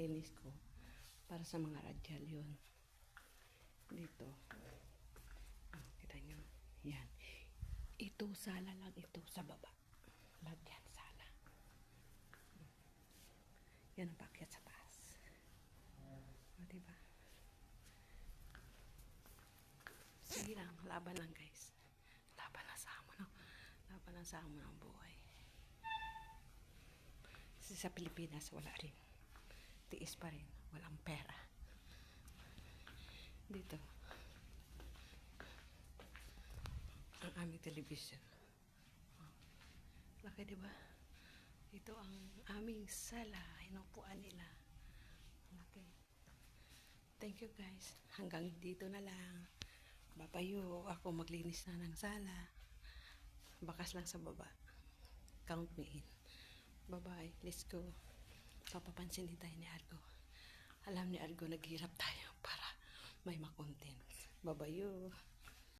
nilinis ko para sa mga radial yun. Dito. Kita nyo. Yan. Ito, sala lang ito sa baba. Lahat yan, sala. Yan ang pakyat sa taas. O, diba? Sige lang, laban lang guys. Laban lang sa hamon. Laban lang sa hamon ng buhay. Kasi sa Pilipinas, wala rin. Tiis pa rin. Walang pera. Dito. Ang aming television. Laki, diba? Ito ang aming sala. Inupuan nila. Laki. Thank you guys. Hanggang dito na lang. Babayo. Ako maglinis na ng sala. Bakas lang sa baba. Count me in. Bye-bye. Let's go. Papapansin din tayo ni Argo. Alam ni Argo, naghirap tayo para may makontent. Babayo.